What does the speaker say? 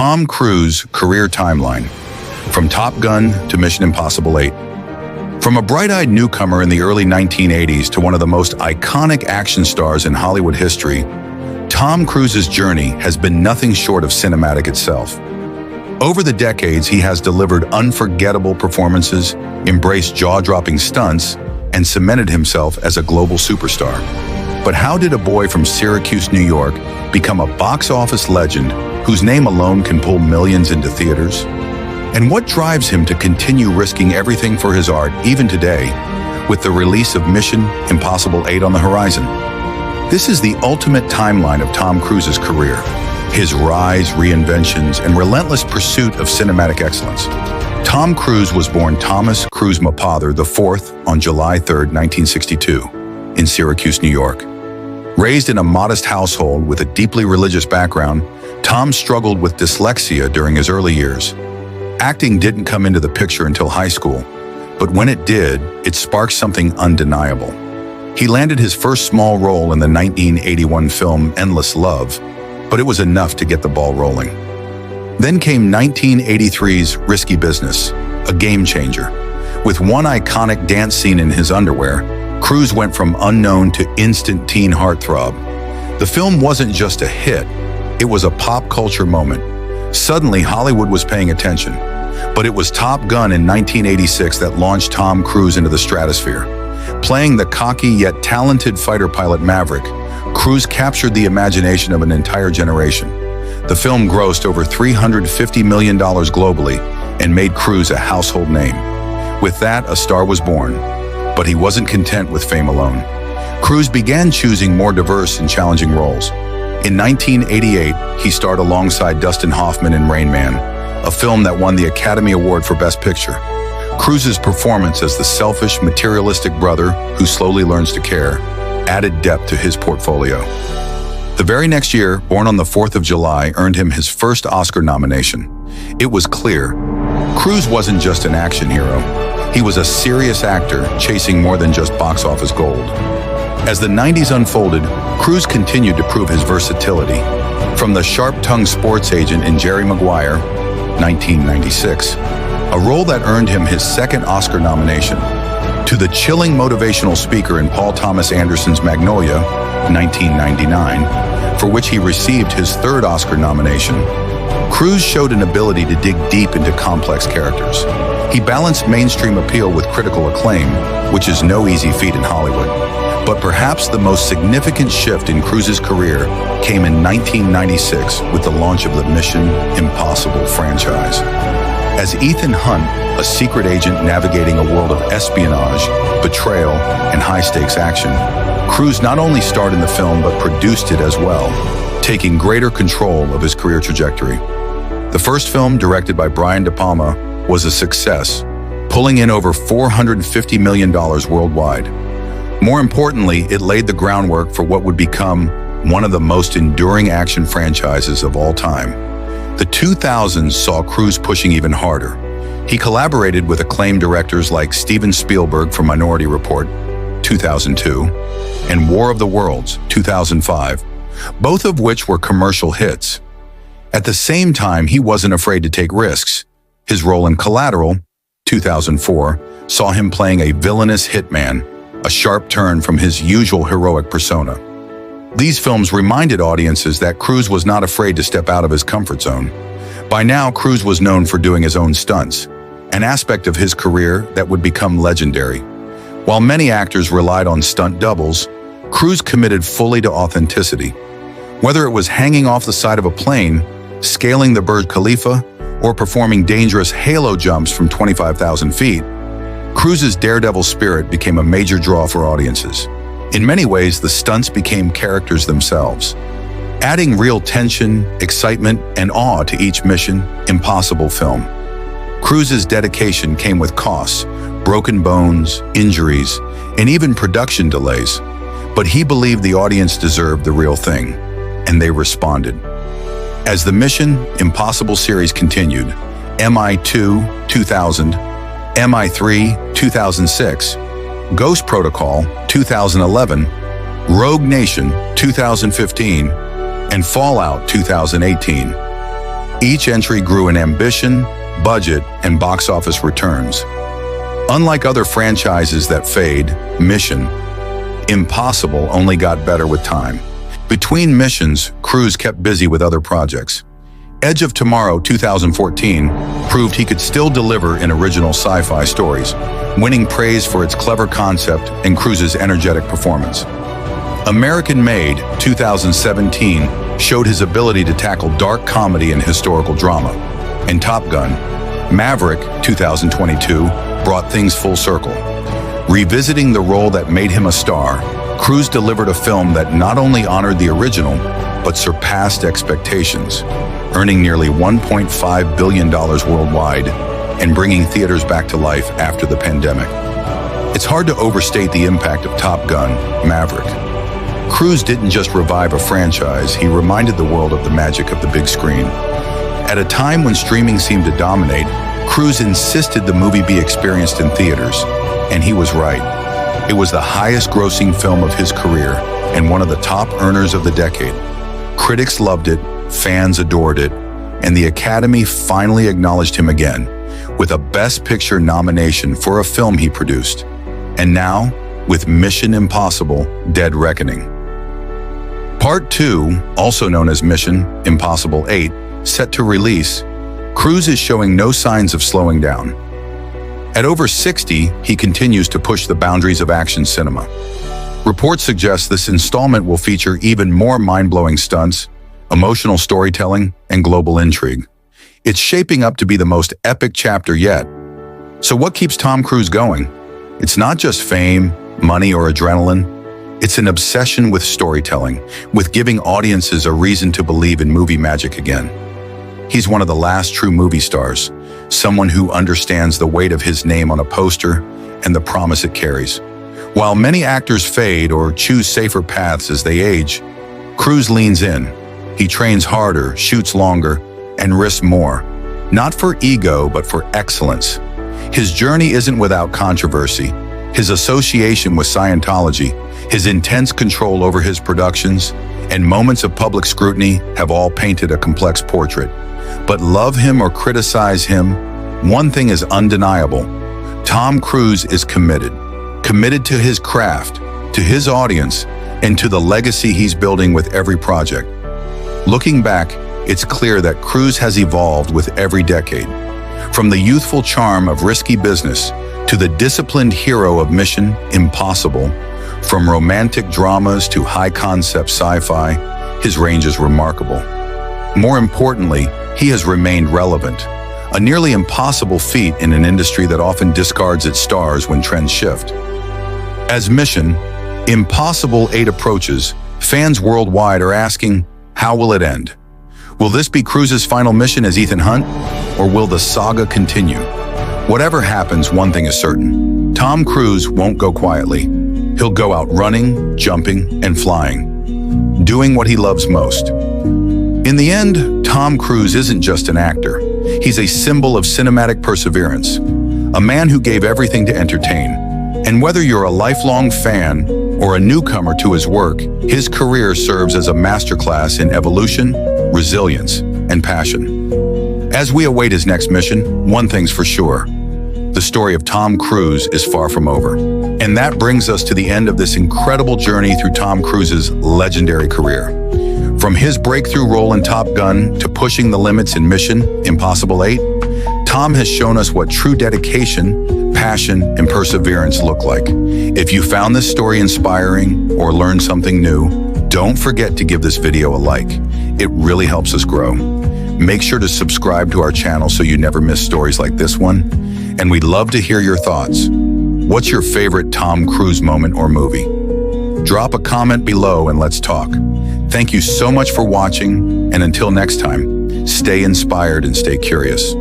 Tom Cruise career timeline, from Top Gun to Mission Impossible 8. From a bright-eyed newcomer in the early 1980s to one of the most iconic action stars in Hollywood history, Tom Cruise's journey has been nothing short of cinematic itself. Over the decades, he has delivered unforgettable performances, embraced jaw-dropping stunts, and cemented himself as a global superstar. But how did a boy from Syracuse, New York, become a box office legend whose name alone can pull millions into theaters? And what drives him to continue risking everything for his art even today, with the release of Mission Impossible 8 on the horizon? This is the ultimate timeline of Tom Cruise's career, his rise, reinventions, and relentless pursuit of cinematic excellence. Tom Cruise was born Thomas Cruise Mapother IV on July 3, 1962, in Syracuse, New York. Raised in a modest household with a deeply religious background, Tom struggled with dyslexia during his early years. Acting didn't come into the picture until high school, but when it did, it sparked something undeniable. He landed his first small role in the 1981 film Endless Love, but it was enough to get the ball rolling. Then came 1983's Risky Business, a game changer. With one iconic dance scene in his underwear, Cruise went from unknown to instant teen heartthrob. The film wasn't just a hit, it was a pop culture moment. Suddenly, Hollywood was paying attention. But it was Top Gun in 1986 that launched Tom Cruise into the stratosphere. Playing the cocky yet talented fighter pilot Maverick, Cruise captured the imagination of an entire generation. The film grossed over $350 million globally and made Cruise a household name. With that, a star was born. But he wasn't content with fame alone. Cruise began choosing more diverse and challenging roles. In 1988, he starred alongside Dustin Hoffman in Rain Man, a film that won the Academy Award for Best Picture. Cruise's performance as the selfish, materialistic brother who slowly learns to care added depth to his portfolio. The very next year, Born on the 4th of July earned him his first Oscar nomination. It was clear, Cruise wasn't just an action hero. He was a serious actor chasing more than just box office gold. As the 90s unfolded, Cruise continued to prove his versatility. From the sharp-tongued sports agent in Jerry Maguire, 1996, a role that earned him his second Oscar nomination, to the chilling motivational speaker in Paul Thomas Anderson's Magnolia, 1999, for which he received his third Oscar nomination, Cruise showed an ability to dig deep into complex characters. He balanced mainstream appeal with critical acclaim, which is no easy feat in Hollywood. But perhaps the most significant shift in Cruise's career came in 1996 with the launch of the Mission Impossible franchise. As Ethan Hunt, a secret agent navigating a world of espionage, betrayal, and high-stakes action, Cruise not only starred in the film but produced it as well, taking greater control of his career trajectory. The first film, directed by Brian De Palma, was a success, pulling in over $450 million worldwide. More importantly, it laid the groundwork for what would become one of the most enduring action franchises of all time. The 2000s saw Cruise pushing even harder. He collaborated with acclaimed directors like Steven Spielberg for Minority Report, 2002, and War of the Worlds, 2005, both of which were commercial hits. At the same time, he wasn't afraid to take risks. His role in Collateral, 2004, saw him playing a villainous hitman, a sharp turn from his usual heroic persona. These films reminded audiences that Cruise was not afraid to step out of his comfort zone. By now, Cruise was known for doing his own stunts, an aspect of his career that would become legendary. While many actors relied on stunt doubles, Cruise committed fully to authenticity. Whether it was hanging off the side of a plane, scaling the Burj Khalifa, or performing dangerous halo jumps from 25,000 feet, Cruise's daredevil spirit became a major draw for audiences. In many ways, the stunts became characters themselves, adding real tension, excitement, and awe to each Mission Impossible film. Cruise's dedication came with costs, broken bones, injuries, and even production delays. But he believed the audience deserved the real thing, and they responded. As the Mission Impossible series continued, MI2 2000, MI3 2006, Ghost Protocol 2011, Rogue Nation 2015, and Fallout 2018. Each entry grew in ambition, budget, and box office returns. Unlike other franchises that fade, Mission Impossible only got better with time. Between missions, Cruise kept busy with other projects. Edge of Tomorrow 2014 proved he could still deliver in original sci-fi stories, winning praise for its clever concept and Cruise's energetic performance. American Made 2017 showed his ability to tackle dark comedy and historical drama. And Top Gun, Maverick 2022 brought things full circle. Revisiting the role that made him a star, Cruise delivered a film that not only honored the original, but surpassed expectations, earning nearly $1.5 billion worldwide and bringing theaters back to life after the pandemic. It's hard to overstate the impact of Top Gun, Maverick. Cruise didn't just revive a franchise, he reminded the world of the magic of the big screen. At a time when streaming seemed to dominate, Cruise insisted the movie be experienced in theaters, and he was right. It was the highest-grossing film of his career and one of the top earners of the decade. Critics loved it, fans adored it, and the Academy finally acknowledged him again with a Best Picture nomination for a film he produced. And now, with Mission Impossible: Dead Reckoning. Part 2, also known as Mission Impossible 8, set to release, Cruise is showing no signs of slowing down. At over 60, he continues to push the boundaries of action cinema. Reports suggest this installment will feature even more mind-blowing stunts, emotional storytelling, and global intrigue. It's shaping up to be the most epic chapter yet. So what keeps Tom Cruise going? It's not just fame, money, or adrenaline. It's an obsession with storytelling, with giving audiences a reason to believe in movie magic again. He's one of the last true movie stars, someone who understands the weight of his name on a poster and the promise it carries. While many actors fade or choose safer paths as they age, Cruise leans in. He trains harder, shoots longer, and risks more, not for ego, but for excellence. His journey isn't without controversy. His association with Scientology, his intense control over his productions, and moments of public scrutiny have all painted a complex portrait. But love him or criticize him, one thing is undeniable. Tom Cruise is committed to his craft, to his audience, and to the legacy he's building with every project. Looking back, it's clear that Cruise has evolved with every decade. From the youthful charm of Risky Business to the disciplined hero of Mission Impossible, from romantic dramas to high-concept sci-fi, his range is remarkable. More importantly, he has remained relevant, a nearly impossible feat in an industry that often discards its stars when trends shift. As Mission Impossible 8 approaches, fans worldwide are asking, how will it end? Will this be Cruise's final mission as Ethan Hunt, or will the saga continue? Whatever happens, one thing is certain. Tom Cruise won't go quietly. He'll go out running, jumping, and flying, doing what he loves most. In the end, Tom Cruise isn't just an actor. He's a symbol of cinematic perseverance, a man who gave everything to entertain. And whether you're a lifelong fan or a newcomer to his work, his career serves as a masterclass in evolution, resilience, and passion. As we await his next mission, one thing's for sure. The story of Tom Cruise is far from over. And that brings us to the end of this incredible journey through Tom Cruise's legendary career. From his breakthrough role in Top Gun to pushing the limits in Mission Impossible 8, Tom has shown us what true dedication, passion, and perseverance look like. If you found this story inspiring or learned something new, don't forget to give this video a like. It really helps us grow. Make sure to subscribe to our channel so you never miss stories like this one. And we'd love to hear your thoughts. What's your favorite Tom Cruise moment or movie? Drop a comment below and let's talk. Thank you so much for watching, and until next time, stay inspired and stay curious.